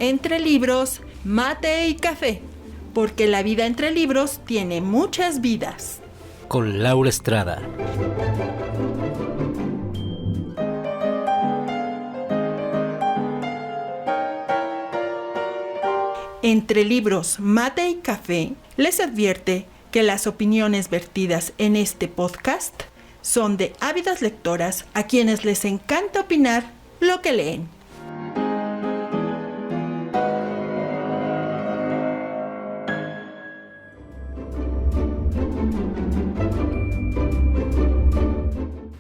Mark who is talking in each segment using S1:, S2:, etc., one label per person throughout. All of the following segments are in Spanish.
S1: Entre libros, mate y café, porque la vida entre libros tiene muchas vidas.
S2: Con Laura Estrada.
S1: Entre libros, mate y café, les advierte que las opiniones vertidas en este podcast son de ávidas lectoras a quienes les encanta opinar lo que leen.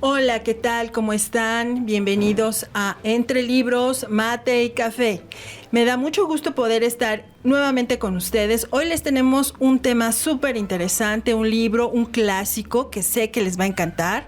S1: Hola, ¿qué tal? ¿Cómo están? Bienvenidos a Entre Libros, Mate y Café. Me da mucho gusto poder estar nuevamente con ustedes. Hoy les tenemos un tema súper interesante, un libro, un clásico que sé que les va a encantar.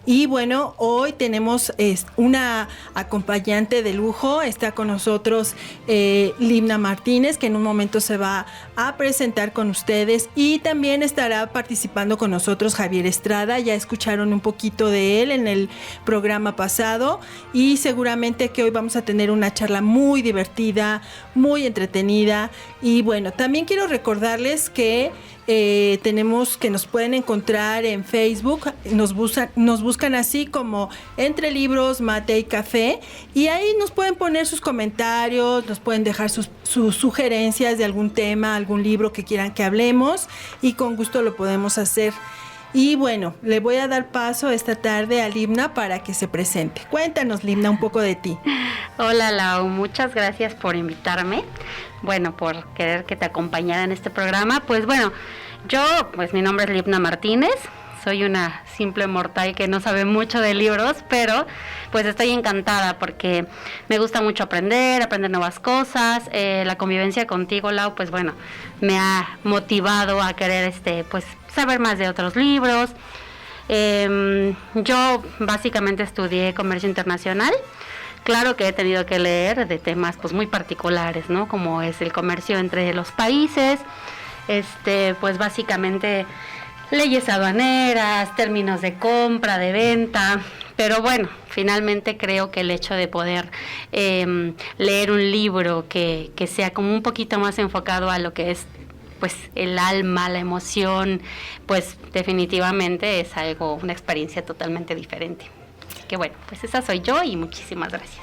S1: Y bueno, hoy tenemos una acompañante de lujo. Está con nosotros Limna Martínez, que en un momento se va a presentar con ustedes. Y también estará participando con nosotros Javier Estrada. Ya escucharon un poquito de él en el programa pasado. Y seguramente que hoy vamos a tener una charla muy divertida, muy entretenida. Y bueno, también quiero recordarles que nos pueden encontrar en Facebook, nos buscan así como Entre Libros, Mate y Café, y ahí nos pueden poner sus comentarios, nos pueden dejar sus sugerencias de algún tema, algún libro que quieran que hablemos, y con gusto lo podemos hacer. Y bueno, le voy a dar paso esta tarde a Limna para que se presente. Cuéntanos, Limna, un poco de ti.
S3: Hola, Lau, muchas gracias por invitarme. Bueno, por querer que te acompañara en este programa. Pues bueno, mi nombre es Limna Martínez. Soy una simple mortal que no sabe mucho de libros, pero pues estoy encantada porque me gusta mucho aprender nuevas cosas. La convivencia contigo, Lau, pues bueno, me ha motivado a querer saber más de otros libros. Yo básicamente estudié comercio internacional. Claro que he tenido que leer de temas pues muy particulares, ¿no? Como es el comercio entre los países, pues básicamente leyes aduaneras, términos de compra, de venta, pero bueno, finalmente creo que el hecho de poder leer un libro que sea como un poquito más enfocado a lo que es pues el alma, la emoción, pues definitivamente es una experiencia totalmente diferente. Que bueno, pues esa soy yo y muchísimas gracias.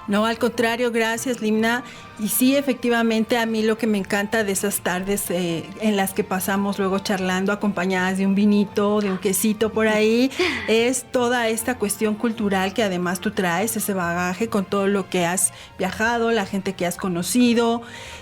S1: No, al contrario, gracias, Limna. Y sí, efectivamente, a mí lo que me encanta de esas tardes en las que pasamos luego charlando acompañadas de un vinito, de un quesito por ahí, es toda esta cuestión cultural que además tú traes, ese bagaje con todo lo que has viajado, la gente que has conocido,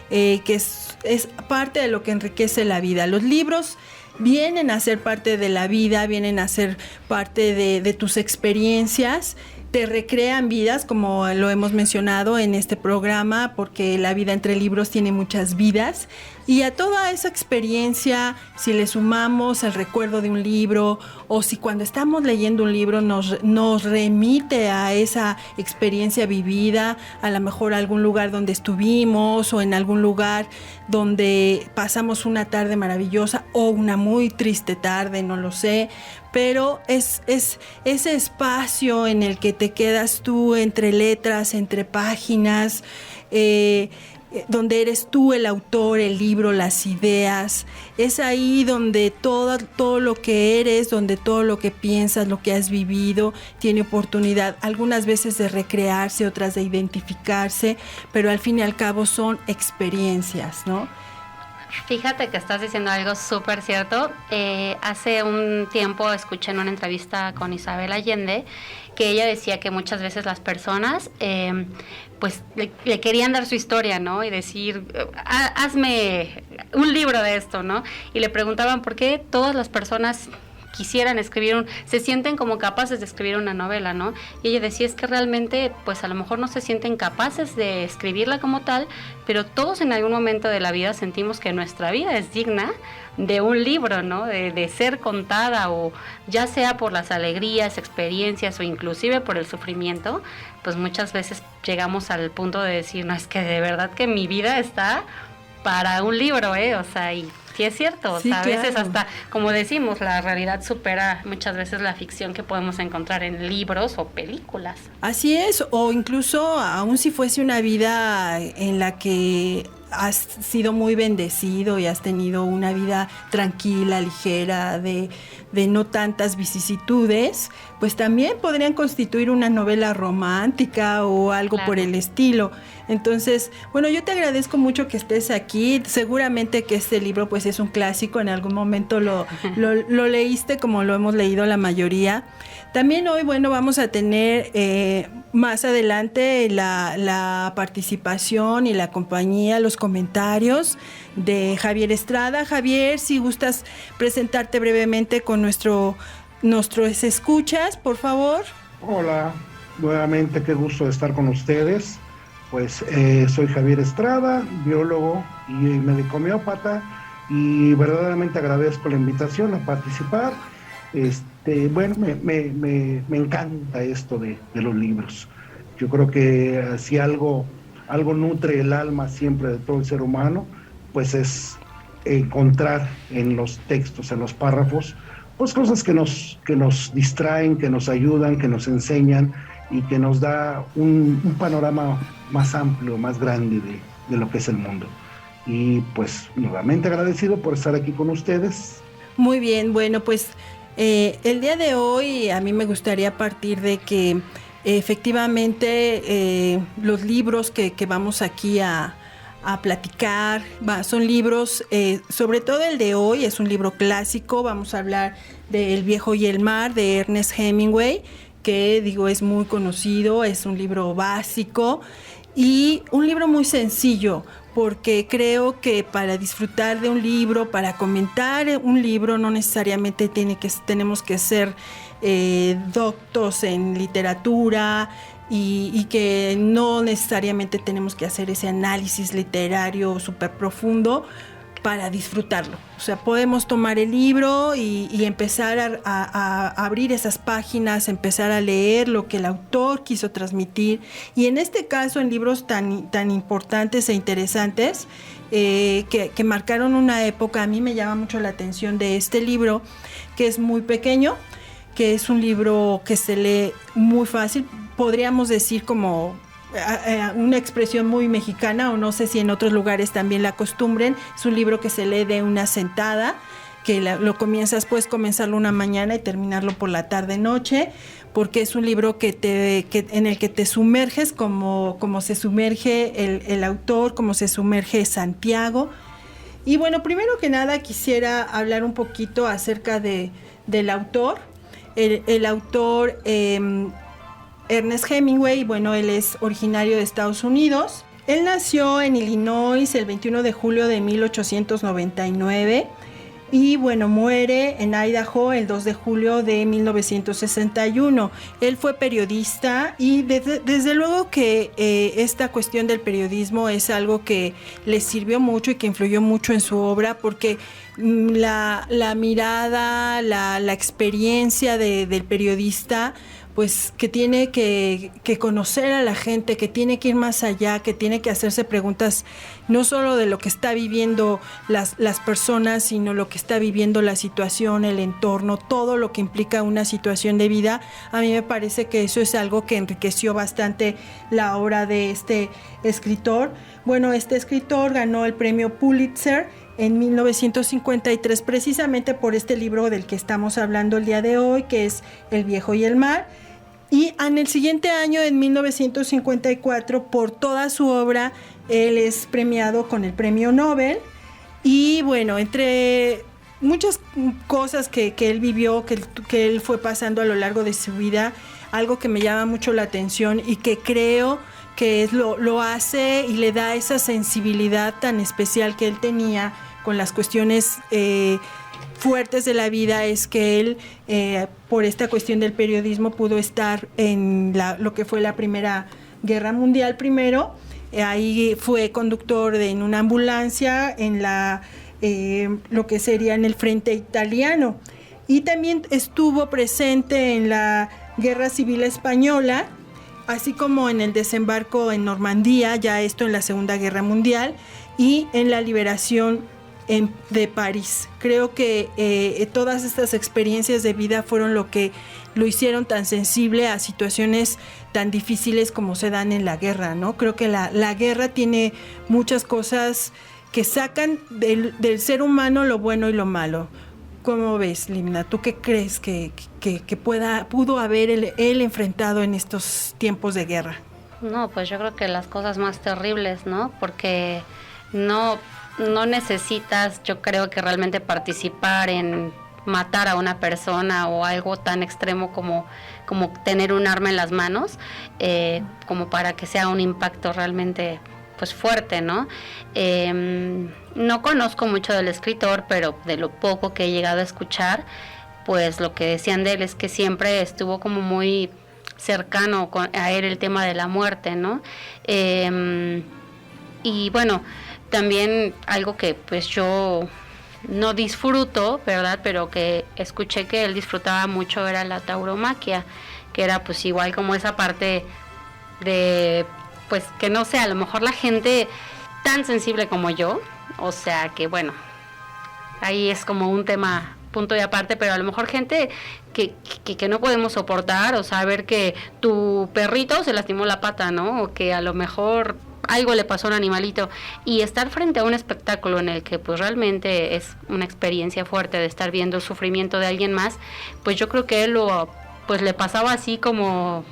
S1: que es parte de lo que enriquece la vida. Los libros vienen a ser parte de la vida, vienen a ser parte de tus experiencias, te recrean vidas, como lo hemos mencionado en este programa, porque la vida entre libros tiene muchas vidas. Y a toda esa experiencia, si le sumamos el recuerdo de un libro, o si cuando estamos leyendo un libro nos remite a esa experiencia vivida, a lo mejor a algún lugar donde estuvimos, o en algún lugar donde pasamos una tarde maravillosa, o una muy triste tarde, no lo sé, pero es ese espacio en el que te quedas tú entre letras, entre páginas, donde eres tú el autor, el libro, las ideas. Es ahí donde todo lo que eres, donde todo lo que piensas, lo que has vivido, tiene oportunidad algunas veces de recrearse, otras de identificarse, pero al fin y al cabo son experiencias, ¿no?
S3: Fíjate que estás diciendo algo súper cierto. Hace un tiempo escuché en una entrevista con Isabel Allende que ella decía que muchas veces las personas pues le querían dar su historia, ¿no? Y decir, hazme un libro de esto, ¿no? Y le preguntaban por qué todas las personas quisieran se sienten como capaces de escribir una novela, ¿no? Y ella decía, es que realmente, pues a lo mejor no se sienten capaces de escribirla como tal, pero todos en algún momento de la vida sentimos que nuestra vida es digna de un libro, ¿no? De ser contada, o ya sea por las alegrías, experiencias, o inclusive por el sufrimiento, pues muchas veces llegamos al punto de decir, no, es que de verdad que mi vida está para un libro, o sea, y sí es cierto,
S1: Sí,
S3: o sea, a veces
S1: claro.
S3: hasta, como decimos, la realidad supera muchas veces la ficción que podemos encontrar en libros o películas.
S1: Así es, o incluso aun si fuese una vida en la que has sido muy bendecido y has tenido una vida tranquila, ligera, de no tantas vicisitudes, pues también podrían constituir una novela romántica o algo
S3: Claro.
S1: por el estilo. Entonces, bueno, yo te agradezco mucho que estés aquí. Seguramente que este libro pues es un clásico, en algún momento lo leíste como lo hemos leído la mayoría. También hoy, bueno, vamos a tener más adelante la participación y la compañía, los comentarios de Javier Estrada. Javier, si gustas presentarte brevemente con nuestros escuchas, por favor.
S4: Hola, nuevamente qué gusto de estar con ustedes. Pues soy Javier Estrada, biólogo y médico homeópata, y verdaderamente agradezco la invitación a participar. Bueno, me encanta esto de los libros. Yo creo que si algo nutre el alma siempre de todo el ser humano, pues es encontrar en los textos, en los párrafos, pues cosas que nos distraen, que nos ayudan, que nos enseñan y que nos da un panorama más amplio, más grande de lo que es el mundo. Y pues nuevamente agradecido por estar aquí con ustedes.
S1: Muy bien, bueno, pues el día de hoy a mí me gustaría partir de que efectivamente los libros que vamos aquí a platicar son libros, sobre todo el de hoy es un libro clásico. Vamos a hablar de El viejo y el mar, de Ernest Hemingway, que digo es muy conocido, es un libro básico y un libro muy sencillo, porque creo que para disfrutar de un libro, para comentar un libro, no necesariamente tenemos que ser doctos en literatura y que no necesariamente tenemos que hacer ese análisis literario súper profundo para disfrutarlo. O sea, podemos tomar el libro y empezar a abrir esas páginas, empezar a leer lo que el autor quiso transmitir. Y en este caso, en libros tan importantes e interesantes que marcaron una época, a mí me llama mucho la atención de este libro, que es muy pequeño, que es un libro que se lee muy fácil, podríamos decir como una expresión muy mexicana, o no sé si en otros lugares también la acostumbren. Es un libro que se lee de una sentada, que puedes comenzarlo una mañana y terminarlo por la tarde-noche, porque es un libro en el que te sumerges como se sumerge el autor, como se sumerge Santiago. Y bueno, primero que nada quisiera hablar un poquito acerca del autor. El autor Ernest Hemingway, bueno, él es originario de Estados Unidos. Él nació en Illinois el 21 de julio de 1899 y bueno, muere en Idaho el 2 de julio de 1961. Él fue periodista y desde luego que esta cuestión del periodismo es algo que le sirvió mucho y que influyó mucho en su obra, porque la mirada, la experiencia del periodista, pues que tiene que conocer a la gente, que tiene que ir más allá, que tiene que hacerse preguntas no solo de lo que está viviendo las personas, sino lo que está viviendo la situación, el entorno, todo lo que implica una situación de vida. A mí me parece que eso es algo que enriqueció bastante la obra de este escritor. Bueno, este escritor ganó el premio Pulitzer en 1953 precisamente por este libro del que estamos hablando el día de hoy, que es El viejo y el mar. Y en el siguiente año, en 1954, por toda su obra, él es premiado con el premio Nobel. Y bueno, entre muchas cosas que él vivió, que él fue pasando a lo largo de su vida, algo que me llama mucho la atención y que creo que lo hace y le da esa sensibilidad tan especial que él tenía con las cuestiones fuertes de la vida, es que él, por esta cuestión del periodismo, pudo estar en lo que fue la Primera Guerra Mundial primero. Ahí fue conductor en una ambulancia en lo que sería en el frente italiano. Y también estuvo presente en la Guerra Civil Española, así como en el desembarco en Normandía, ya esto en la Segunda Guerra Mundial, y en la liberación de París. Creo que todas estas experiencias de vida fueron lo que lo hicieron tan sensible a situaciones tan difíciles como se dan en la guerra, ¿no? Creo que la guerra tiene muchas cosas que sacan del ser humano lo bueno y lo malo. ¿Cómo ves, Limna? ¿Tú qué crees que pudo haber él enfrentado en estos tiempos de guerra?
S3: No, pues yo creo que las cosas más terribles, ¿no? Porque no necesitas, yo creo que realmente participar en matar a una persona o algo tan extremo como tener un arma en las manos, como para que sea un impacto realmente pues fuerte, ¿no? No conozco mucho del escritor, pero de lo poco que he llegado a escuchar, pues lo que decían de él es que siempre estuvo como muy cercano a él el tema de la muerte, ¿no? Y bueno, también algo que pues yo no disfruto, ¿verdad? Pero que escuché que él disfrutaba mucho era la tauromaquia, que era pues igual como esa parte de, pues que no sé, a lo mejor la gente tan sensible como yo, o sea que bueno, ahí es como un tema punto y aparte, pero a lo mejor gente que no podemos soportar, o sea, ver que tu perrito se lastimó la pata, ¿no? O que a lo mejor algo le pasó a un animalito, y estar frente a un espectáculo en el que pues realmente es una experiencia fuerte de estar viendo el sufrimiento de alguien más, pues yo creo que él pues le pasaba así como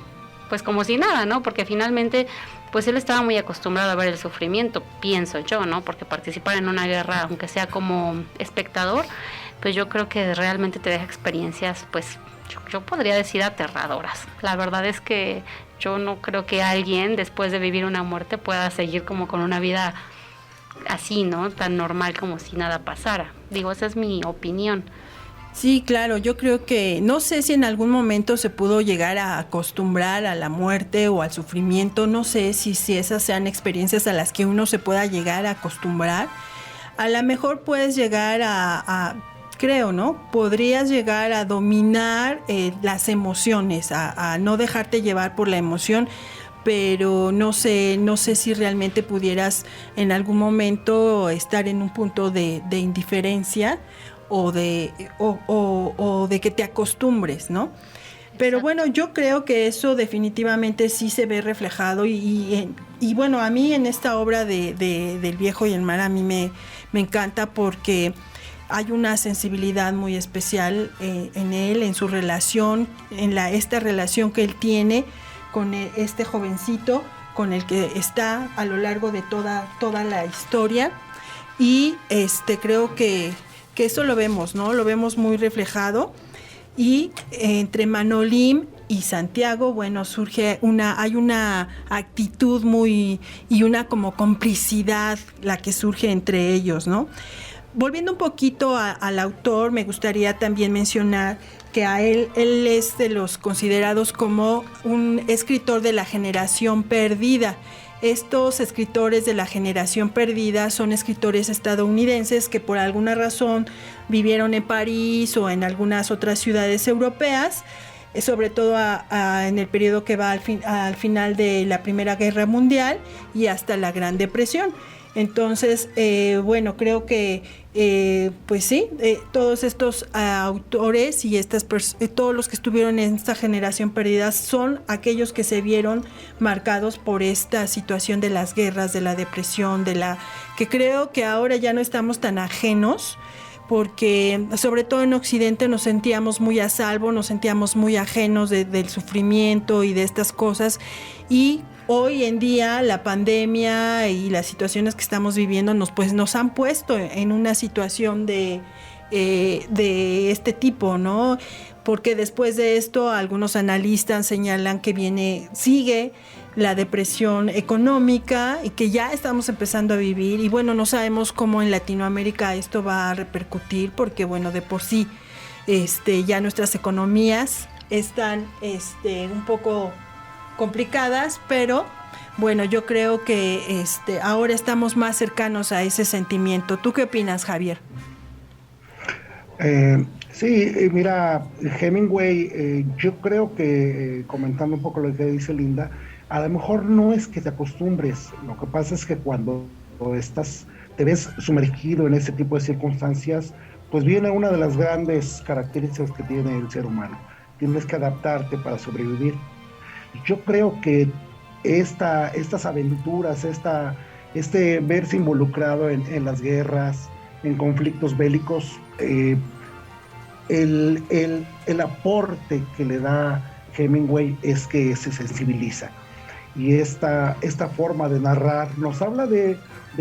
S3: si nada, ¿no? Porque finalmente pues él estaba muy acostumbrado a ver el sufrimiento, pienso yo, ¿no? Porque participar en una guerra, aunque sea como espectador, pues yo creo que realmente te deja experiencias, pues yo podría decir aterradoras. La verdad es que yo no creo que alguien después de vivir una muerte pueda seguir como con una vida así, ¿no? Tan normal como si nada pasara. Digo, esa es mi opinión.
S1: Sí, claro, yo creo que no sé si en algún momento se pudo llegar a acostumbrar a la muerte o al sufrimiento, no sé si esas sean experiencias a las que uno se pueda llegar a acostumbrar. A lo mejor puedes llegar creo, ¿no? Podrías llegar a dominar las emociones, a no dejarte llevar por la emoción, pero no sé si realmente pudieras en algún momento estar en un punto de indiferencia o de que te acostumbres, ¿no? Pero bueno, yo creo que eso definitivamente sí se ve reflejado y bueno, a mí en esta obra del Viejo y el Mar a mí me encanta porque hay una sensibilidad muy especial en él, en su relación, esta relación que él tiene con este jovencito con el que está a lo largo de toda la historia, y creo que eso lo vemos, ¿no? Lo vemos muy reflejado, y entre Manolín y Santiago, bueno, hay una actitud y una como complicidad la que surge entre ellos, ¿no? Volviendo un poquito al autor, me gustaría también mencionar que a él es de los considerados como un escritor de la generación perdida. Estos escritores de la generación perdida son escritores estadounidenses que por alguna razón vivieron en París o en algunas otras ciudades europeas, sobre todo en el periodo que va al final de la Primera Guerra Mundial y hasta la Gran Depresión. Entonces, bueno, creo que pues sí, todos estos autores y todos los que estuvieron en esta generación perdida son aquellos que se vieron marcados por esta situación de las guerras, de la depresión, que creo que ahora ya no estamos tan ajenos, porque sobre todo en Occidente nos sentíamos muy a salvo, nos sentíamos muy ajenos del sufrimiento y de estas cosas, y hoy en día la pandemia y las situaciones que estamos viviendo nos han puesto en una situación de este tipo, ¿no? Porque después de esto algunos analistas señalan que sigue la depresión económica y que ya estamos empezando a vivir, y bueno, no sabemos cómo en Latinoamérica esto va a repercutir, porque bueno, de por sí ya nuestras economías están un poco complicadas, pero bueno, yo creo que ahora estamos más cercanos a ese sentimiento. ¿Tú qué opinas, Javier?
S4: Sí, mira, Hemingway, yo creo que comentando un poco lo que dice Linda, a lo mejor no es que te acostumbres, lo que pasa es que cuando estás te ves sumergido en ese tipo de circunstancias, pues viene una de las grandes características que tiene el ser humano. Tienes que adaptarte para sobrevivir. Yo creo que estas aventuras, este verse involucrado en las guerras, en conflictos bélicos, el aporte que le da Hemingway es que se sensibiliza. Y esta forma de narrar nos habla de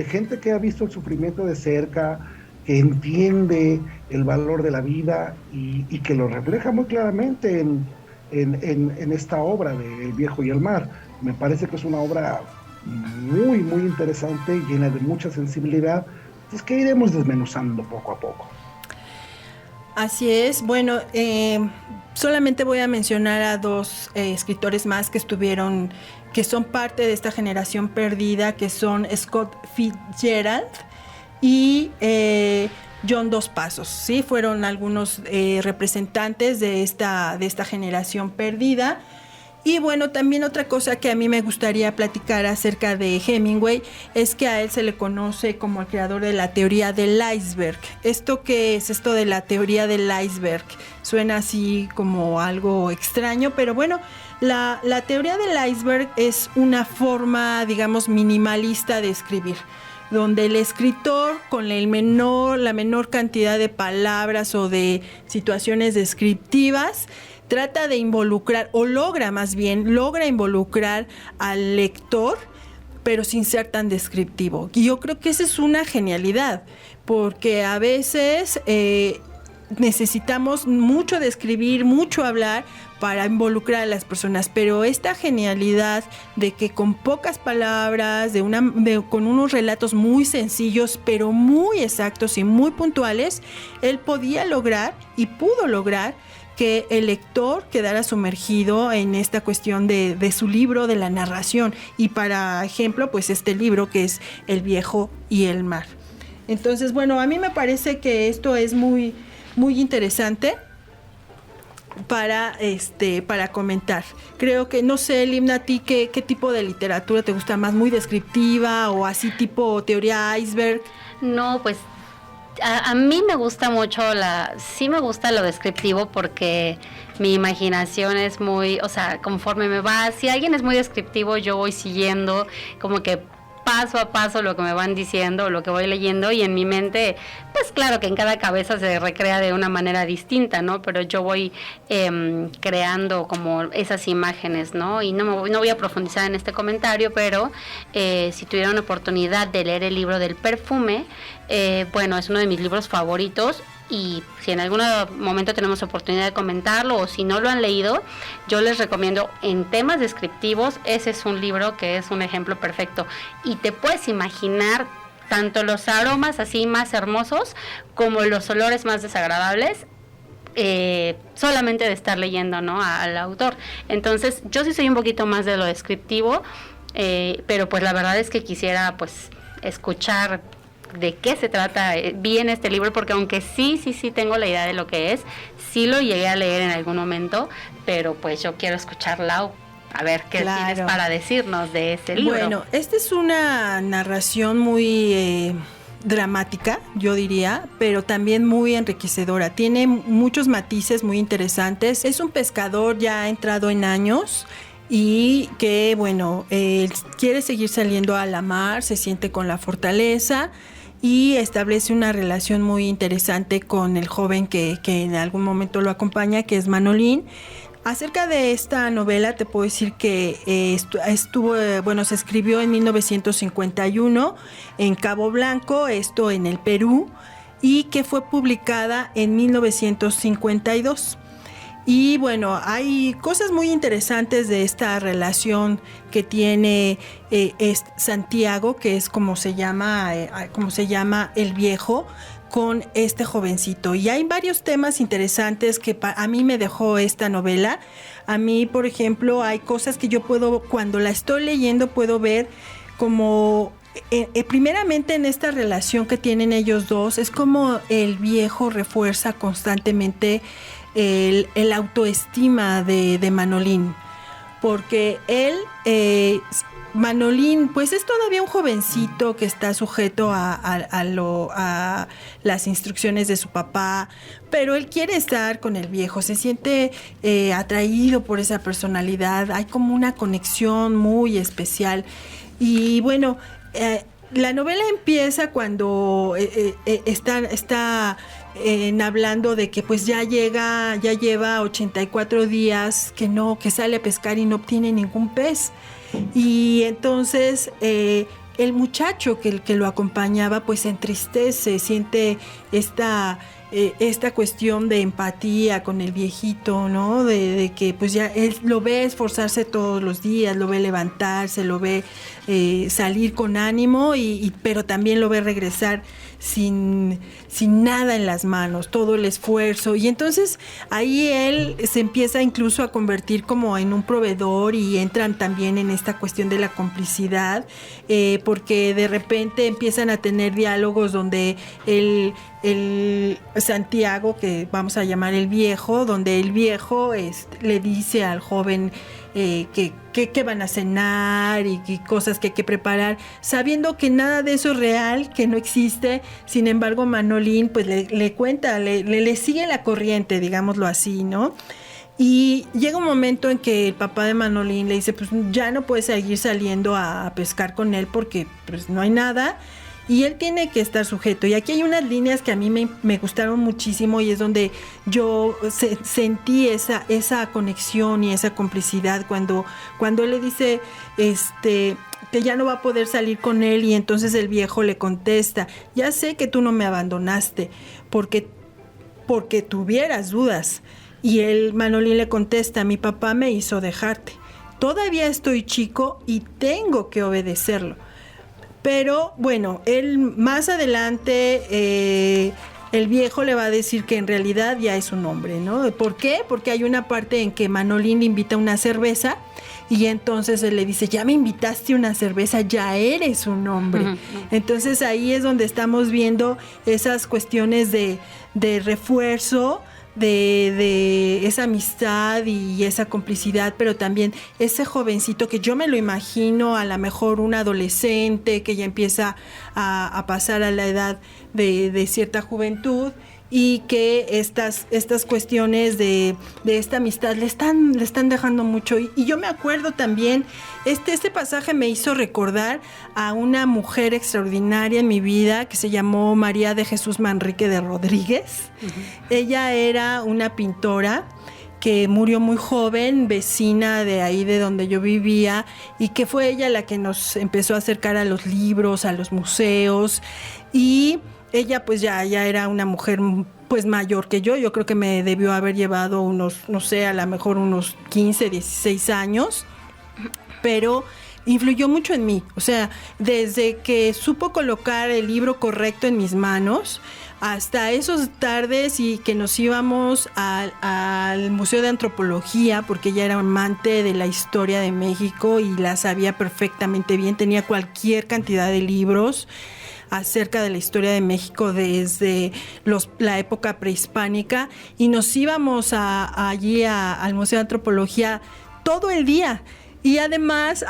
S4: gente que ha visto el sufrimiento de cerca, que entiende el valor de la vida y que lo refleja muy claramente en esta obra de El viejo y el mar. Me parece que es una obra muy, muy interesante, llena de mucha sensibilidad, es que iremos desmenuzando poco a poco.
S1: Así es. Bueno, solamente voy a mencionar a dos escritores más que son parte de esta generación perdida, que son Scott Fitzgerald y John Dos Passos, ¿sí? Fueron algunos representantes de esta generación perdida. Y bueno, también otra cosa que a mí me gustaría platicar acerca de Hemingway es que a él se le conoce como el creador de la teoría del iceberg. ¿Esto qué es? Esto de la teoría del iceberg suena así como algo extraño, pero bueno, la teoría del iceberg es una forma, digamos, minimalista de escribir, donde el escritor con la menor cantidad de palabras o de situaciones descriptivas trata de involucrar, o logra involucrar al lector, pero sin ser tan descriptivo. Y yo creo que esa es una genialidad, porque a veces necesitamos mucho describir, mucho hablar para involucrar a las personas, pero esta genialidad de que con pocas palabras, con unos relatos muy sencillos, pero muy exactos y muy puntuales, él podía lograr y pudo lograr que el lector quedara sumergido en esta cuestión de su libro, de la narración. Y para ejemplo, pues este libro que es El viejo y el mar. Entonces, bueno, a mí me parece que esto es muy, muy interesante para comentar. Creo que, no sé, Limna, a ti qué tipo de literatura te gusta más, muy descriptiva o así tipo teoría iceberg.
S3: No, pues a mí me gusta mucho sí me gusta lo descriptivo, porque mi imaginación es muy, o sea, conforme me va, si alguien es muy descriptivo, yo voy siguiendo como que paso a paso lo que me van diciendo, lo que voy leyendo, y en mi mente, pues claro que en cada cabeza se recrea de una manera distinta, ¿no? Pero yo voy creando como esas imágenes, ¿no? Y no voy a profundizar en este comentario, pero si tuviera una oportunidad de leer el libro del perfume, bueno, es uno de mis libros favoritos. Y si en algún momento tenemos oportunidad de comentarlo, o si no lo han leído, yo les recomiendo en temas descriptivos. Ese es un libro que es un ejemplo perfecto, y te puedes imaginar tanto los aromas así más hermosos como los olores más desagradables, solamente de estar leyendo, ¿no?, al autor. Entonces yo sí soy un poquito más de lo descriptivo, pero pues la verdad es que quisiera pues escuchar de qué se trata bien este libro, porque aunque sí tengo la idea de lo que es, sí lo llegué a leer en algún momento, pero pues yo quiero escuchar, Lau, a ver qué tienes para decirnos de ese libro.
S1: Bueno, esta es una narración muy dramática, yo diría, pero también muy enriquecedora. Tiene muchos matices muy interesantes. Es un pescador ya entrado en años y que, bueno, quiere seguir saliendo a la mar, se siente con la fortaleza y establece una relación muy interesante con el joven que en algún momento lo acompaña, que es Manolín. Acerca de esta novela te puedo decir que se escribió en 1951 en Cabo Blanco, esto en el Perú, y que fue publicada en 1952. Y bueno, hay cosas muy interesantes de esta relación que tiene Santiago, que es como se llama el viejo, con este jovencito. Y hay varios temas interesantes que a mí me dejó esta novela. A mí, por ejemplo, hay cosas que yo cuando la estoy leyendo, puedo ver como primeramente en esta relación que tienen ellos dos, es como el viejo refuerza constantemente el autoestima de Manolín, porque él, Manolín, pues es todavía un jovencito que está sujeto a las instrucciones de su papá, pero él quiere estar con el viejo, se siente atraído por esa personalidad, hay como una conexión muy especial. Y bueno, la novela empieza cuando está hablando de que pues ya lleva 84 días que sale a pescar y no obtiene ningún pez. Y entonces el muchacho que lo acompañaba pues se entristece, siente esta cuestión de empatía con el viejito, ¿no? De que pues ya él lo ve esforzarse todos los días, lo ve levantarse, lo ve salir con ánimo, pero también lo ve regresar sin nada en las manos, todo el esfuerzo. Y entonces ahí él se empieza incluso a convertir como en un proveedor y entran también en esta cuestión de la complicidad, porque de repente empiezan a tener diálogos donde el Santiago, que vamos a llamar el viejo, donde el viejo le dice al joven que van a cenar y cosas que hay que preparar, sabiendo que nada de eso es real, que no existe. Sin embargo, Manolín pues le cuenta, le sigue la corriente, digámoslo así, ¿no? Y llega un momento en que el papá de Manolín le dice, pues ya no puedes seguir saliendo a pescar con él porque pues no hay nada. Y él tiene que estar sujeto. Y aquí hay unas líneas que a mí me gustaron muchísimo y es donde yo sentí esa conexión y esa complicidad cuando él le dice que ya no va a poder salir con él, y entonces el viejo le contesta, ya sé que tú no me abandonaste porque tuvieras dudas. Y Manolín le contesta, mi papá me hizo dejarte. Todavía estoy chico y tengo que obedecerlo. Pero bueno, él más adelante, el viejo le va a decir que en realidad ya es un hombre, ¿no? ¿Por qué? Porque hay una parte en que Manolín le invita una cerveza y entonces él le dice, ya me invitaste una cerveza, ya eres un hombre. Uh-huh. Entonces ahí es donde estamos viendo esas cuestiones de refuerzo, de esa amistad y esa complicidad, pero también ese jovencito que yo me lo imagino a lo mejor un adolescente que ya empieza a pasar a la edad de cierta juventud, y que estas cuestiones de esta amistad le están dejando mucho. Y yo me acuerdo también, este pasaje me hizo recordar a una mujer extraordinaria en mi vida que se llamó María de Jesús Manrique de Rodríguez. Uh-huh. Ella era una pintora que murió muy joven, vecina de ahí de donde yo vivía, y que fue ella la que nos empezó a acercar a los libros, a los museos. Y ella pues ya era una mujer pues mayor que yo creo que me debió haber llevado unos, no sé, a lo mejor unos 15, 16 años, pero influyó mucho en mí. O sea, desde que supo colocar el libro correcto en mis manos, hasta esas tardes y que nos íbamos al Museo de Antropología, porque ella era amante de la historia de México y la sabía perfectamente bien, tenía cualquier cantidad de libros acerca de la historia de México desde la época prehispánica, y nos íbamos allí al Museo de Antropología todo el día. Y además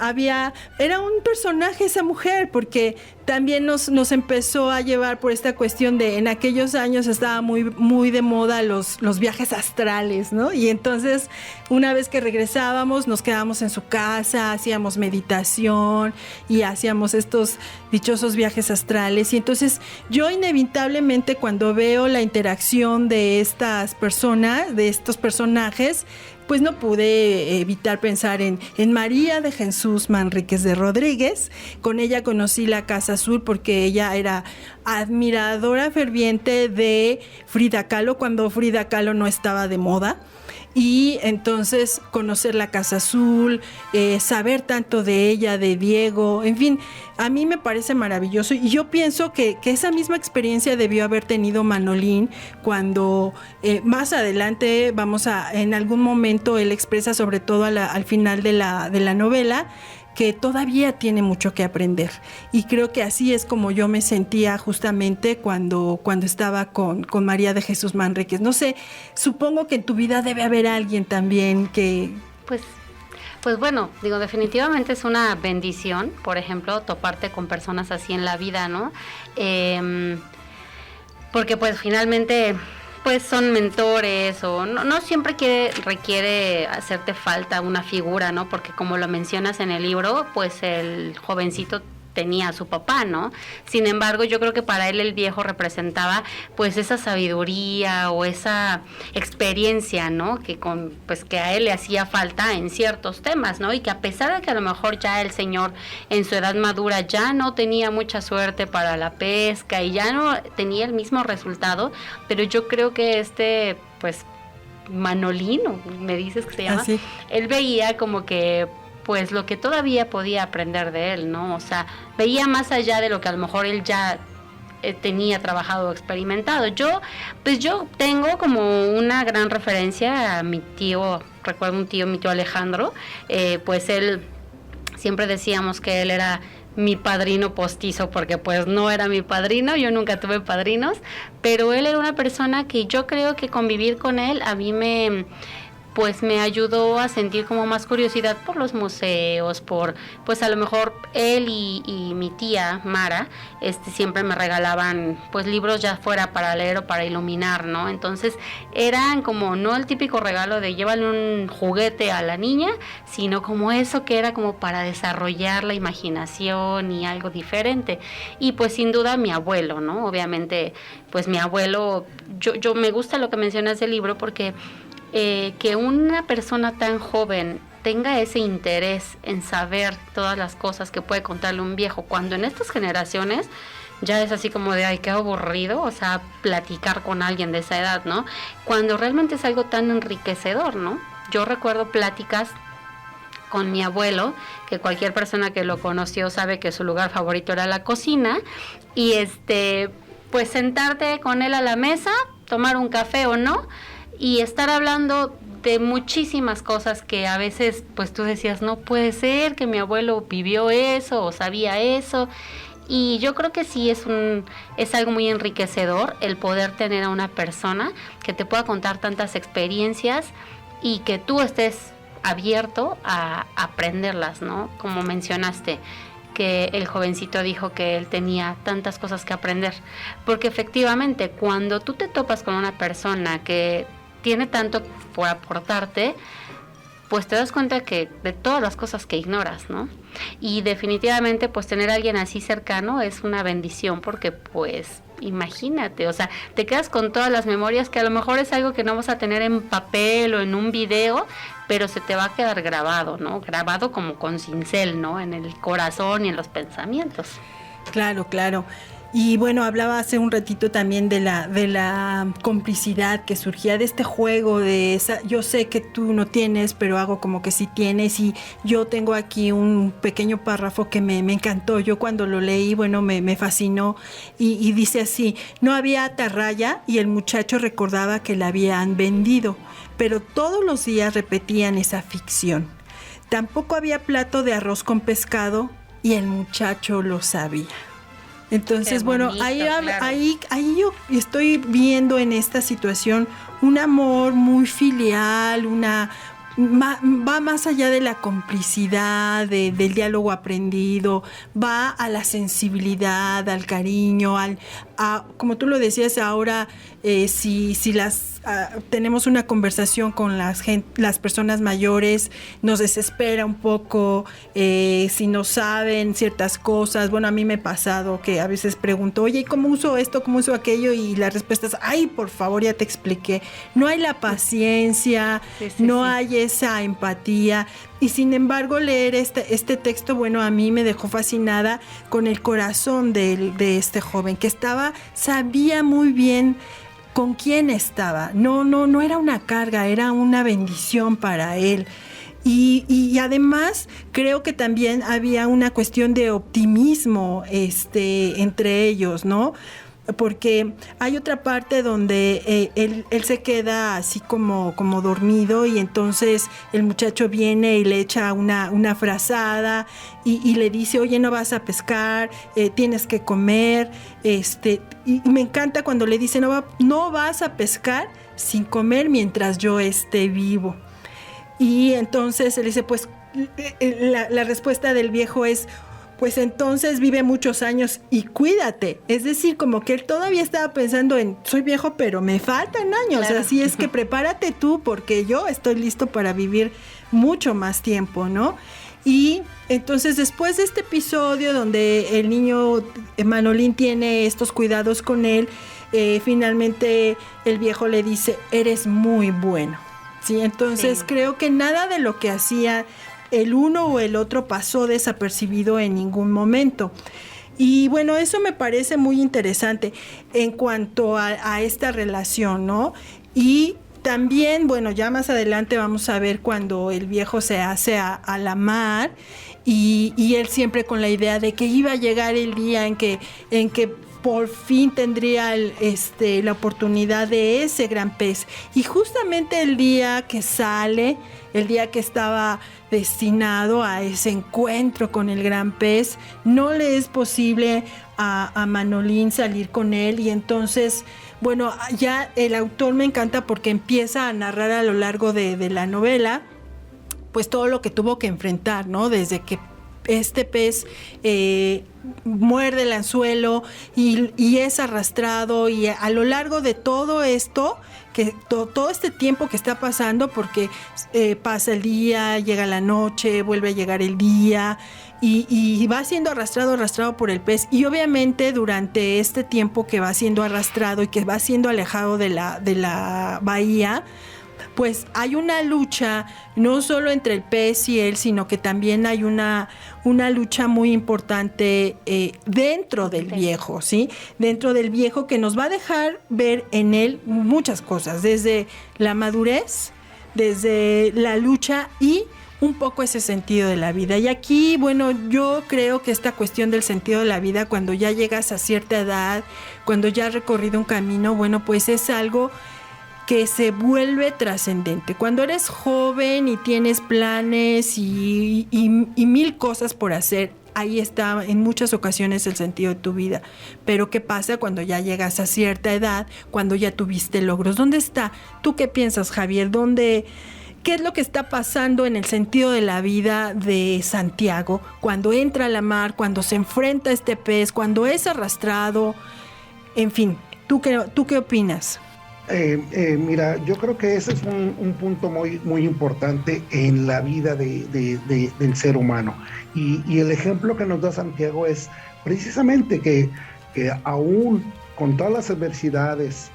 S1: era un personaje esa mujer, porque también nos empezó a llevar por esta cuestión de, en aquellos años estaba muy, muy de moda los viajes astrales, ¿no? Y entonces, una vez que regresábamos, nos quedábamos en su casa, hacíamos meditación y hacíamos estos dichosos viajes astrales. Y entonces, yo inevitablemente cuando veo la interacción de estas personas, de estos personajes, pues no pude evitar pensar en María de Jesús Manríquez de Rodríguez. Con ella conocí la Casa Azul porque ella era admiradora ferviente de Frida Kahlo cuando Frida Kahlo no estaba de moda. Y entonces conocer la Casa Azul, saber tanto de ella, de Diego, en fin, a mí me parece maravilloso. Y yo pienso que esa misma experiencia debió haber tenido Manolín cuando más adelante, en algún momento él expresa, sobre todo al final de la novela, que todavía tiene mucho que aprender. Y creo que así es como yo me sentía justamente cuando estaba con María de Jesús Manríquez. No sé, supongo que en tu vida debe haber alguien también que...
S3: Pues bueno, digo, definitivamente es una bendición, por ejemplo, toparte con personas así en la vida, ¿no? Porque pues finalmente pues son mentores o no siempre requiere hacerte falta una figura, ¿no? Porque como lo mencionas en el libro, pues el jovencito tenía a su papá, ¿no? Sin embargo, yo creo que para él el viejo representaba pues esa sabiduría o esa experiencia, ¿no? Pues que a él le hacía falta en ciertos temas, ¿no? Y que a pesar de que a lo mejor ya el señor en su edad madura ya no tenía mucha suerte para la pesca y ya no tenía el mismo resultado, pero yo creo que pues Manolino, me dices que se llama,
S1: sí.
S3: Él veía como que pues lo que todavía podía aprender de él, ¿no? O sea, veía más allá de lo que a lo mejor él ya tenía trabajado o experimentado. Yo tengo como una gran referencia a mi tío, recuerdo mi tío Alejandro, pues él, siempre decíamos que él era mi padrino postizo, porque pues no era mi padrino, yo nunca tuve padrinos, pero él era una persona que yo creo que convivir con él a mí me ayudó a sentir como más curiosidad por los museos, pues a lo mejor él y mi tía Mara, siempre me regalaban pues libros ya fuera para leer o para iluminar, ¿no? Entonces eran como no el típico regalo de llévale un juguete a la niña, sino como eso que era como para desarrollar la imaginación y algo diferente. Y pues sin duda mi abuelo, ¿no? Obviamente pues mi abuelo, yo me gusta lo que mencionas del libro porque que una persona tan joven tenga ese interés en saber todas las cosas que puede contarle un viejo, cuando en estas generaciones ya es así como de, ay, qué aburrido, o sea, platicar con alguien de esa edad, ¿no? Cuando realmente es algo tan enriquecedor, ¿no? Yo recuerdo pláticas con mi abuelo, que cualquier persona que lo conoció sabe que su lugar favorito era la cocina, y pues sentarte con él a la mesa, tomar un café o no, y estar hablando de muchísimas cosas que a veces pues tú decías, no puede ser que mi abuelo vivió eso o sabía eso. Y yo creo que sí es algo muy enriquecedor el poder tener a una persona que te pueda contar tantas experiencias y que tú estés abierto a aprenderlas, ¿no? Como mencionaste, que el jovencito dijo que él tenía tantas cosas que aprender, porque efectivamente cuando tú te topas con una persona que tiene tanto por aportarte, pues te das cuenta que de todas las cosas que ignoras, ¿no? Y definitivamente pues tener a alguien así cercano es una bendición, porque pues imagínate, o sea, te quedas con todas las memorias que a lo mejor es algo que no vas a tener en papel o en un video, pero se te va a quedar grabado, ¿no? Grabado como con cincel, ¿no? En el corazón y en los pensamientos.
S1: Claro, claro. Y bueno, hablaba hace un ratito también de la complicidad que surgía de este juego, de esa, yo sé que tú no tienes, pero hago como que sí tienes, y yo tengo aquí un pequeño párrafo que me encantó. Yo cuando lo leí, bueno, me fascinó, y dice así: no había atarraya y el muchacho recordaba que la habían vendido, pero todos los días repetían esa ficción. Tampoco había plato de arroz con pescado y el muchacho lo sabía. Entonces, bonito, bueno, ahí yo estoy viendo en esta situación un amor muy filial, va más allá de la complicidad, del diálogo aprendido, va a la sensibilidad, al cariño, como tú lo decías ahora, si tenemos una conversación con las personas mayores, nos desespera un poco, si no saben ciertas cosas. Bueno, a mí me ha pasado que a veces pregunto, oye, ¿cómo uso esto? ¿Cómo uso aquello? Y la respuesta es, ay, por favor, ya te expliqué. No hay la paciencia, no hay esa empatía. Y sin embargo, leer este texto, bueno, a mí me dejó fascinada con el corazón de este joven, que sabía muy bien con quién estaba. No era una carga, era una bendición para él. Y además creo que también había una cuestión de optimismo entre ellos, ¿no? Porque hay otra parte donde él se queda así como dormido, y entonces el muchacho viene y le echa una frazada y le dice, oye, no vas a pescar, tienes que comer, y me encanta cuando le dice, no vas a pescar sin comer mientras yo esté vivo. Y entonces él dice, pues la respuesta del viejo es: pues entonces vive muchos años y cuídate. Es decir, como que él todavía estaba pensando en: soy viejo, pero me faltan años.
S3: Claro.
S1: Así es que prepárate tú, porque yo estoy listo para vivir mucho más tiempo, ¿no? Y entonces, después de este episodio donde el niño Manolín tiene estos cuidados con él, finalmente el viejo le dice: eres muy bueno. ¿Sí? Entonces,
S3: Sí.
S1: creo que nada de lo que hacía el uno o el otro pasó desapercibido en ningún momento. Y bueno, eso me parece muy interesante en cuanto a esta relación, ¿no? Y también, bueno, ya más adelante vamos a ver cuando el viejo se hace a la mar y él siempre con la idea de que iba a llegar el día en que por fin tendría la oportunidad de ese gran pez. Y justamente el día que sale, el día que estaba destinado a ese encuentro con el gran pez, no le es posible a Manolín salir con él. Y entonces, bueno, ya el autor me encanta porque empieza a narrar a lo largo de la novela, pues todo lo que tuvo que enfrentar, ¿no? Desde que este pez muerde el anzuelo y es arrastrado, y a lo largo de todo esto, que todo este tiempo que está pasando, porque pasa el día, llega la noche, vuelve a llegar el día, y va siendo arrastrado por el pez. Y obviamente durante este tiempo que va siendo arrastrado y que va siendo alejado de la bahía, pues hay una lucha no solo entre el pez y él, sino que también hay una lucha muy importante dentro del viejo, ¿sí? Dentro del viejo, que nos va a dejar ver en él muchas cosas, desde la madurez, desde la lucha y un poco ese sentido de la vida. Y aquí, bueno, yo creo que esta cuestión del sentido de la vida, cuando ya llegas a cierta edad, cuando ya has recorrido un camino, bueno, pues es algo que se vuelve trascendente. Cuando eres joven y tienes planes y mil cosas por hacer, ahí está en muchas ocasiones el sentido de tu vida. Pero ¿qué pasa cuando ya llegas a cierta edad, cuando ya tuviste logros? ¿Dónde está? ¿Tú qué piensas, Javier? ¿Qué es lo que está pasando en el sentido de la vida de Santiago cuando entra a la mar, cuando se enfrenta a este pez, cuando es arrastrado? En fin, ¿tú qué opinas?
S4: Mira, yo creo que ese es un punto muy, muy importante en la vida del ser humano. Y el ejemplo que nos da Santiago es precisamente que aún con todas las adversidades,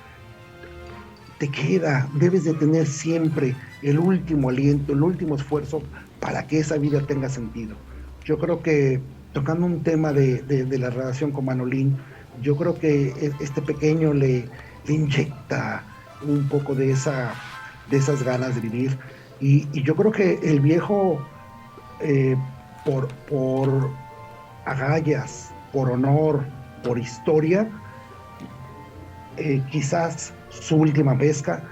S4: debes de tener siempre el último aliento, el último esfuerzo para que esa vida tenga sentido. Yo creo que, tocando un tema de la relación con Manolín, yo creo que este pequeño le inyecta un poco de esas ganas de vivir, y yo creo que el viejo, por agallas, por honor, por historia, quizás su última pesca,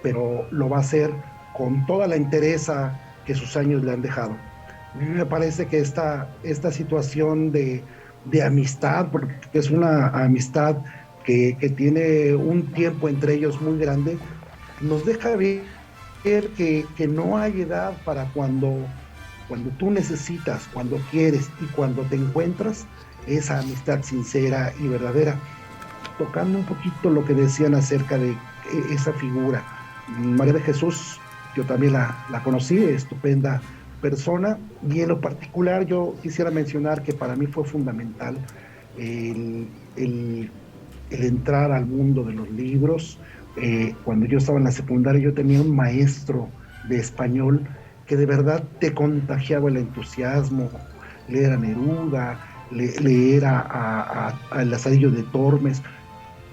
S4: pero lo va a hacer con toda la entereza que sus años le han dejado. A mí me parece que esta situación de amistad, porque es una amistad que tiene un tiempo entre ellos muy grande, nos deja ver que no hay edad para cuando tú necesitas, cuando quieres y cuando te encuentras esa amistad sincera y verdadera. Tocando un poquito lo que decían acerca de esa figura, María de Jesús, yo también la conocí, estupenda persona, y en lo particular yo quisiera mencionar que para mí fue fundamental el entrar al mundo de los libros. Cuando yo estaba en la secundaria, yo tenía un maestro de español que de verdad te contagiaba el entusiasmo, leer a Neruda, leer a Lazarillo de Tormes,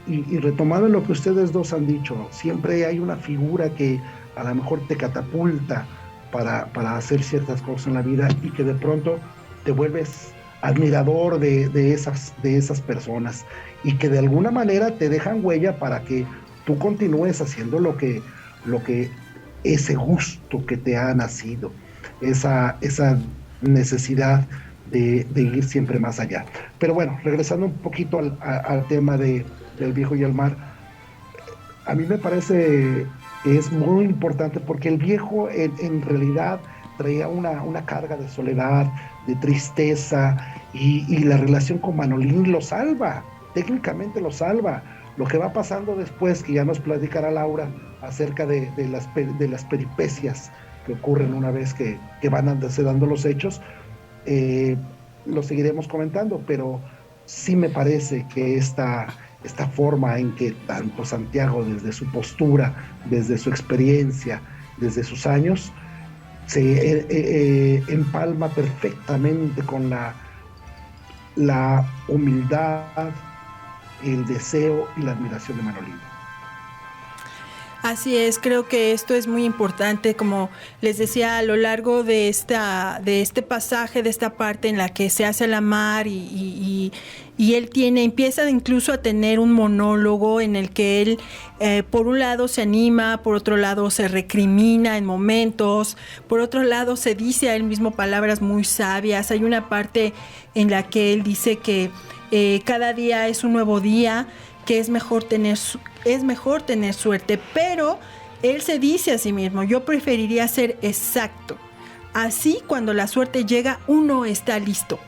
S4: y retomando lo que ustedes dos han dicho, siempre hay una figura que a lo mejor te catapulta para hacer ciertas cosas en la vida, y que de pronto te vuelves admirador de esas personas, y que de alguna manera te dejan huella para que tú continúes haciendo lo que ese gusto que te ha nacido, esa necesidad de ir siempre más allá. Pero bueno, regresando un poquito al tema del viejo y el mar, a mí me parece que es muy importante, porque el viejo en realidad traía una carga de soledad, de tristeza, y la relación con Manolín lo salva, técnicamente lo salva. Lo que va pasando después, que ya nos platicará Laura acerca de las peripecias que ocurren una vez que van andarse dando los hechos, lo seguiremos comentando, pero sí me parece que esta forma en que tanto Santiago, desde su postura, desde su experiencia, desde sus años, se empalma perfectamente con la humildad, el deseo y la admiración de Manolín.
S1: Así es, creo que esto es muy importante, como les decía, a lo largo de este pasaje, de esta parte en la que se hace la mar y él empieza incluso a tener un monólogo en el que él, por un lado se anima, por otro lado se recrimina en momentos, por otro lado se dice a él mismo palabras muy sabias. Hay una parte en la que él dice que cada día es un nuevo día, que es mejor tener suerte, pero él se dice a sí mismo: yo preferiría ser exacto. Así, cuando la suerte llega, uno está listo.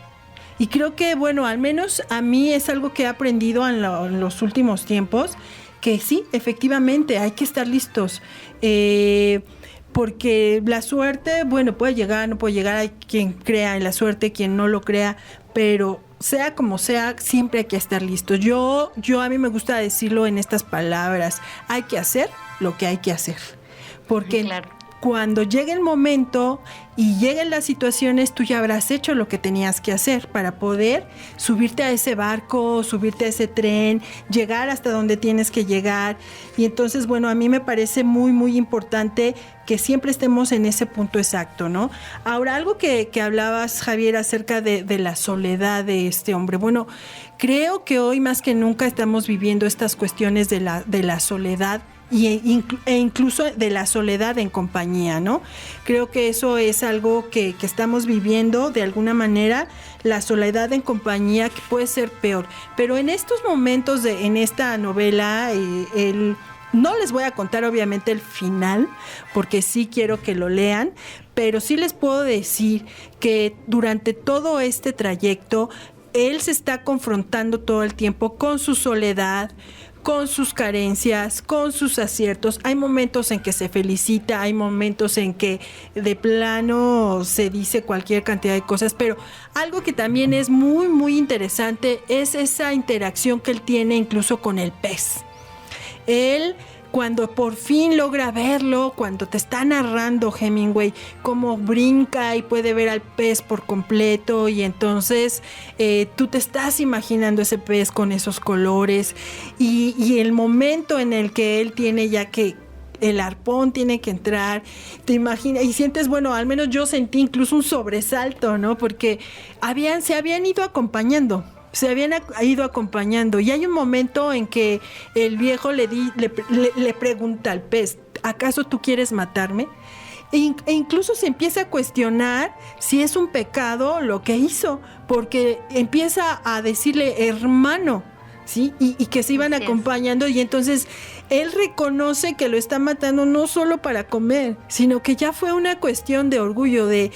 S1: Y creo que, bueno, al menos a mí es algo que he aprendido en los últimos tiempos, que sí, efectivamente, hay que estar listos. Porque la suerte, bueno, puede llegar, no puede llegar, hay quien crea en la suerte, quien no lo crea, pero sea como sea, siempre hay que estar listos. Yo a mí me gusta decirlo en estas palabras: hay que hacer lo que hay que hacer. Porque claro, cuando llegue el momento y lleguen las situaciones, tú ya habrás hecho lo que tenías que hacer para poder subirte a ese barco, subirte a ese tren, llegar hasta donde tienes que llegar. Y entonces, bueno, a mí me parece muy, muy importante que siempre estemos en ese punto exacto, ¿no? Ahora, algo que hablabas, Javier, acerca de la soledad de este hombre. Bueno, creo que hoy más que nunca estamos viviendo estas cuestiones de la soledad e incluso de la soledad en compañía, ¿no? Creo que eso es algo que estamos viviendo de alguna manera, la soledad en compañía, que puede ser peor. Pero en estos momentos, en esta novela, no les voy a contar obviamente el final, porque sí quiero que lo lean, pero sí les puedo decir que durante todo este trayecto, él se está confrontando todo el tiempo con su soledad, con sus carencias, con sus aciertos. Hay momentos en que se felicita, hay momentos en que de plano se dice cualquier cantidad de cosas, pero algo que también es muy, muy interesante es esa interacción que él tiene incluso con el pez. Él, cuando por fin logra verlo, cuando te está narrando Hemingway cómo brinca y puede ver al pez por completo, y entonces tú te estás imaginando ese pez con esos colores, y el momento en el que él tiene ya que el arpón tiene que entrar, te imaginas y sientes, bueno, al menos yo sentí incluso un sobresalto, ¿no? Porque se habían ido acompañando. Y hay un momento en que el viejo le pregunta al pez: ¿acaso tú quieres matarme? E incluso se empieza a cuestionar si es un pecado lo que hizo, porque empieza a decirle hermano, ¿sí? Y que se iban acompañando, y entonces él reconoce que lo está matando no solo para comer, sino que ya fue una cuestión de orgullo, de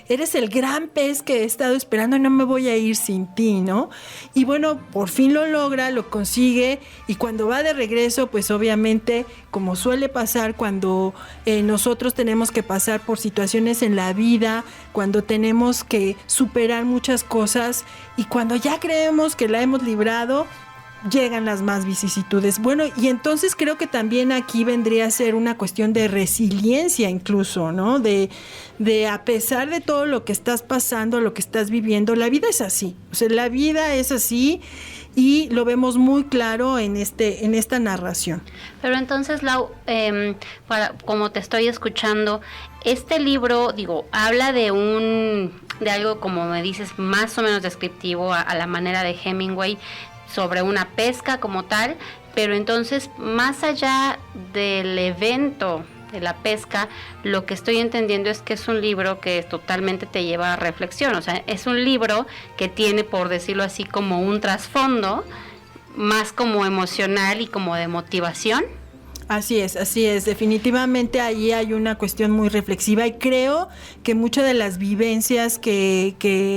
S1: eres el gran pez que he estado esperando y no me voy a ir sin ti, ¿no? Y bueno, por fin lo logra, lo consigue, y cuando va de regreso, pues obviamente, como suele pasar cuando nosotros tenemos que pasar por situaciones en la vida, cuando tenemos que superar muchas cosas, y cuando ya creemos que la hemos librado, llegan las más vicisitudes. Bueno, y entonces creo que también aquí vendría a ser una cuestión de resiliencia incluso, ¿no? De a pesar de todo lo que estás pasando, lo que estás viviendo, la vida es así. O sea, la vida es así, y lo vemos muy claro en esta narración.
S3: Pero entonces, Lau, como te estoy escuchando, este libro, habla de algo, como me dices, más o menos descriptivo a la manera de Hemingway, sobre una pesca como tal, pero entonces, más allá del evento de la pesca, lo que estoy entendiendo es que es un libro que totalmente te lleva a reflexión. O sea, es un libro que tiene, por decirlo así, como un trasfondo más como emocional y como de motivación.
S1: Así es. Definitivamente ahí hay una cuestión muy reflexiva y creo que muchas de las vivencias que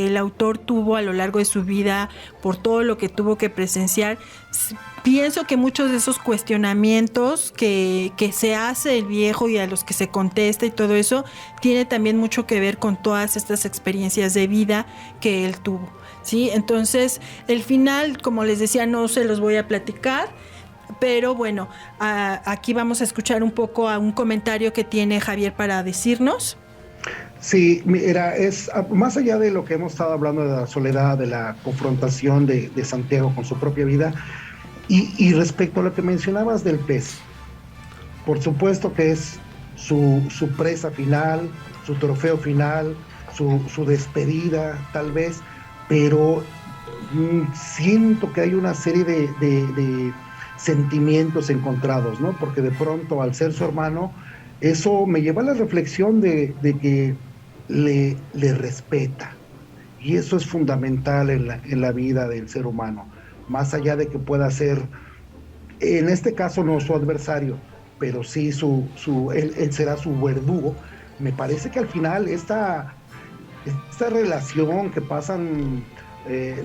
S1: el autor tuvo a lo largo de su vida, por todo lo que tuvo que presenciar, pienso que muchos de esos cuestionamientos que se hace el viejo y a los que se contesta y todo eso, tiene también mucho que ver con todas estas experiencias de vida que él tuvo, ¿sí? Entonces, el final, como les decía, no se los voy a platicar. Pero bueno, aquí vamos a escuchar un poco a un comentario que tiene Javier para decirnos.
S4: Sí, mira, es más allá de lo que hemos estado hablando de la soledad, de la confrontación de Santiago con su propia vida, y respecto a lo que mencionabas del pez, por supuesto que es su presa final, su trofeo final, su despedida tal vez, pero siento que hay una serie de sentimientos encontrados, ¿no? Porque de pronto, al ser su hermano, eso me lleva a la reflexión de que le respeta. Y eso es fundamental en la vida del ser humano. Más allá de que pueda ser, en este caso no su adversario, pero sí él será su verdugo. Me parece que al final esta relación que pasan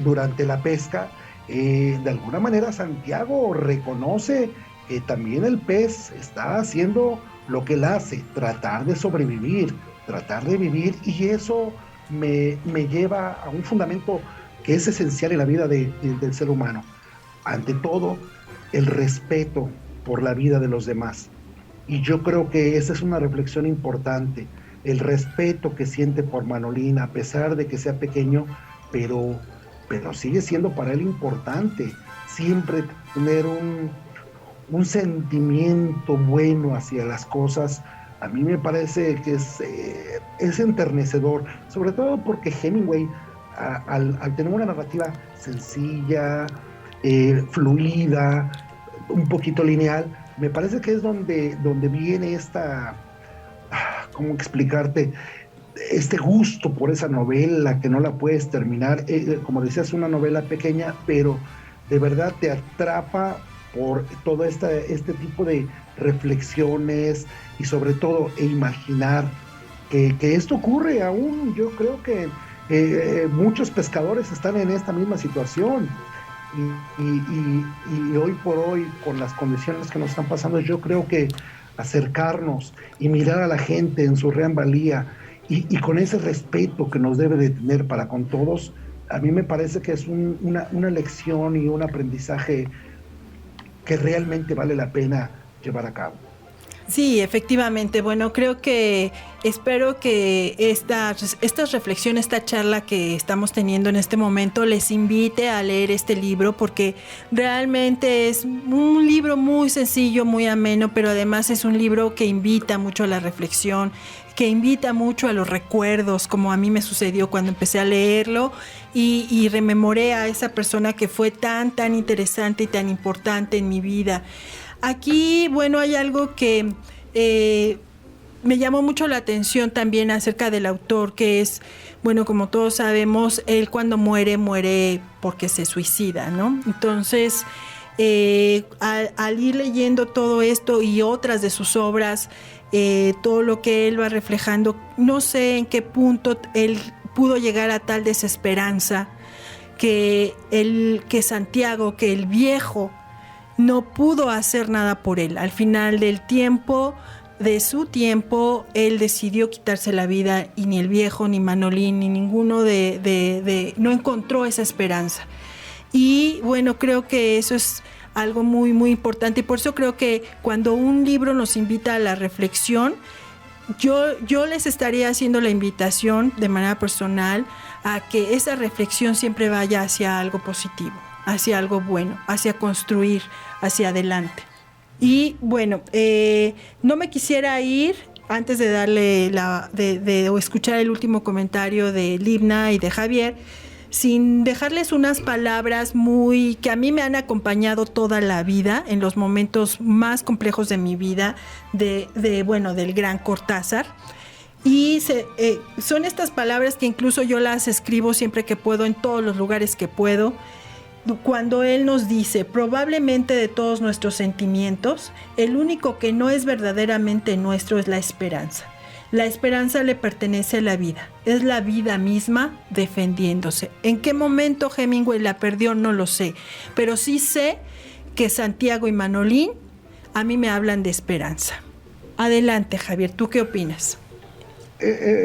S4: durante la pesca, de alguna manera Santiago reconoce que también el pez está haciendo lo que él hace, tratar de sobrevivir, tratar de vivir, y eso me lleva a un fundamento que es esencial en la vida del ser humano. Ante todo, el respeto por la vida de los demás. Y yo creo que esa es una reflexión importante, el respeto que siente por Manolín, a pesar de que sea pequeño, pero sigue siendo para él importante siempre tener un sentimiento bueno hacia las cosas. A mí me parece que es enternecedor, sobre todo porque Hemingway, al tener una narrativa sencilla, fluida, un poquito lineal, me parece que es donde viene esta, ¿cómo explicarte?, este gusto por esa novela que no la puedes terminar. Como decías, una novela pequeña, pero de verdad te atrapa por todo este tipo de reflexiones y sobre todo imaginar que esto ocurre aún. Yo creo que muchos pescadores están en esta misma situación y hoy por hoy, con las condiciones que nos están pasando, yo creo que acercarnos y mirar a la gente en su real valía y con ese respeto que nos debe de tener para con todos, a mí me parece que es una lección y un aprendizaje que realmente vale la pena llevar a cabo.
S1: Sí, efectivamente. Bueno, espero que esta reflexión, esta charla que estamos teniendo en este momento les invite a leer este libro, porque realmente es un libro muy sencillo, muy ameno, pero además es un libro que invita mucho a la reflexión, que invita mucho a los recuerdos, como a mí me sucedió cuando empecé a leerlo y rememoré a esa persona que fue tan interesante y tan importante en mi vida. Aquí, bueno, hay algo que me llamó mucho la atención también acerca del autor, que es, bueno, como todos sabemos, él cuando muere porque se suicida, ¿no? Entonces, al ir leyendo todo esto y otras de sus obras, todo lo que él va reflejando, no sé en qué punto él pudo llegar a tal desesperanza que Santiago, que el viejo, no pudo hacer nada por él. Al final de su tiempo, él decidió quitarse la vida y ni el viejo, ni Manolín, ni ninguno no encontró esa esperanza. Y bueno, creo que eso es algo muy, muy importante, y por eso creo que cuando un libro nos invita a la reflexión, yo les estaría haciendo la invitación de manera personal a que esa reflexión siempre vaya hacia algo positivo, hacia algo bueno, hacia construir, hacia adelante. Y bueno, no me quisiera ir antes de darle de escuchar el último comentario de Libna y de Javier, sin dejarles unas palabras que a mí me han acompañado toda la vida, en los momentos más complejos de mi vida, del gran Cortázar. Y son estas palabras que incluso yo las escribo siempre que puedo, en todos los lugares que puedo. cuando él nos dice, probablemente de todos nuestros sentimientos, el único que no es verdaderamente nuestro es la esperanza. La esperanza le pertenece a la vida, es la vida misma defendiéndose. ¿En qué momento Hemingway la perdió? No lo sé, pero sí sé que Santiago y Manolín a mí me hablan de esperanza. Adelante, Javier, ¿tú qué opinas?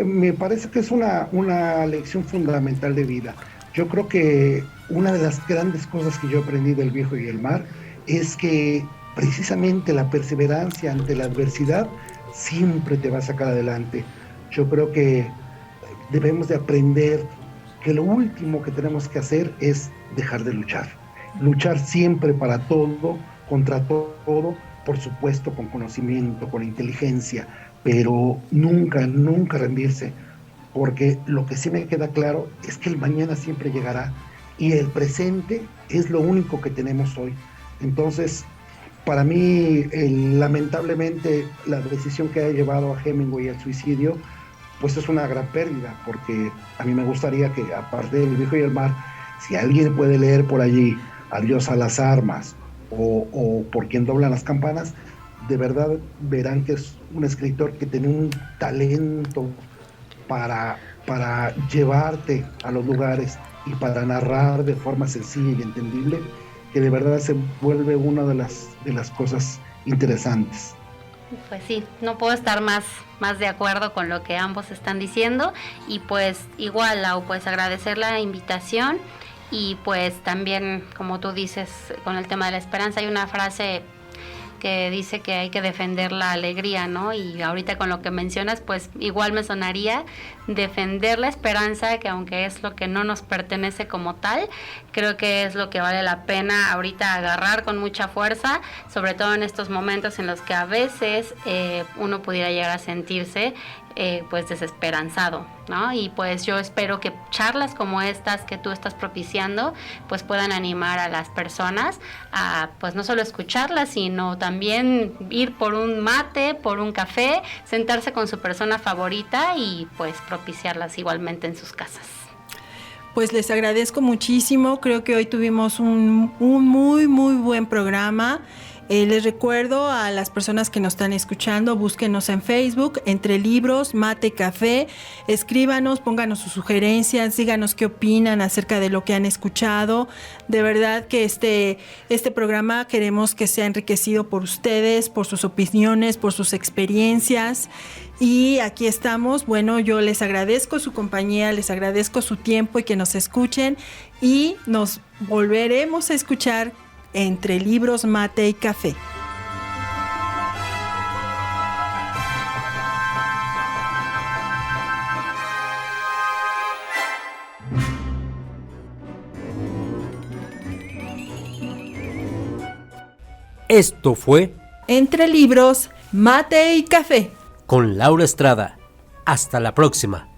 S4: Me parece que es una lección fundamental de vida. Yo creo que una de las grandes cosas que yo aprendí del Viejo y el Mar es que precisamente la perseverancia ante la adversidad siempre te va a sacar adelante. Yo creo que debemos de aprender que lo último que tenemos que hacer es dejar de luchar. Luchar siempre para todo, contra todo, por supuesto con conocimiento, con inteligencia, pero nunca, nunca rendirse, porque lo que sí me queda claro es que el mañana siempre llegará y el presente es lo único que tenemos hoy. Entonces, para mí, lamentablemente, la decisión que ha llevado a Hemingway al suicidio, pues es una gran pérdida, porque a mí me gustaría que, aparte del Viejo y el Mar, si alguien puede leer por allí Adiós a las armas o Por quien doblan las campanas, de verdad verán que es un escritor que tiene un talento para llevarte a los lugares y para narrar de forma sencilla y entendible, que de verdad se vuelve una de las cosas interesantes.
S3: Pues sí, no puedo estar más de acuerdo con lo que ambos están diciendo, y pues igual, Lau, pues agradecer la invitación, y pues también, como tú dices, con el tema de la esperanza, hay una frase que dice que hay que defender la alegría, ¿no? Y ahorita con lo que mencionas, pues igual me sonaría defender la esperanza, que aunque es lo que no nos pertenece como tal, creo que es lo que vale la pena ahorita agarrar con mucha fuerza, sobre todo en estos momentos en los que a veces uno pudiera llegar a sentirse pues desesperanzado, ¿no? Y pues yo espero que charlas como estas que tú estás propiciando pues puedan animar a las personas a pues no solo escucharlas, sino también ir por un mate, por un café, sentarse con su persona favorita y pues propiciarlas igualmente en sus casas.
S1: Pues les agradezco muchísimo, creo que hoy tuvimos un muy buen programa. Les recuerdo a las personas que nos están escuchando, búsquenos en Facebook, Entre Libros, Mate, Café, escríbanos, pónganos sus sugerencias, díganos qué opinan acerca de lo que han escuchado. De verdad que este programa queremos que sea enriquecido por ustedes, por sus opiniones, por sus experiencias. Y aquí estamos. Bueno, yo les agradezco su compañía, les agradezco su tiempo y que nos escuchen, y nos volveremos a escuchar Entre Libros, Mate y Café.
S2: Esto fue
S1: Entre Libros, Mate y Café.
S2: con Laura Estrada. Hasta la próxima.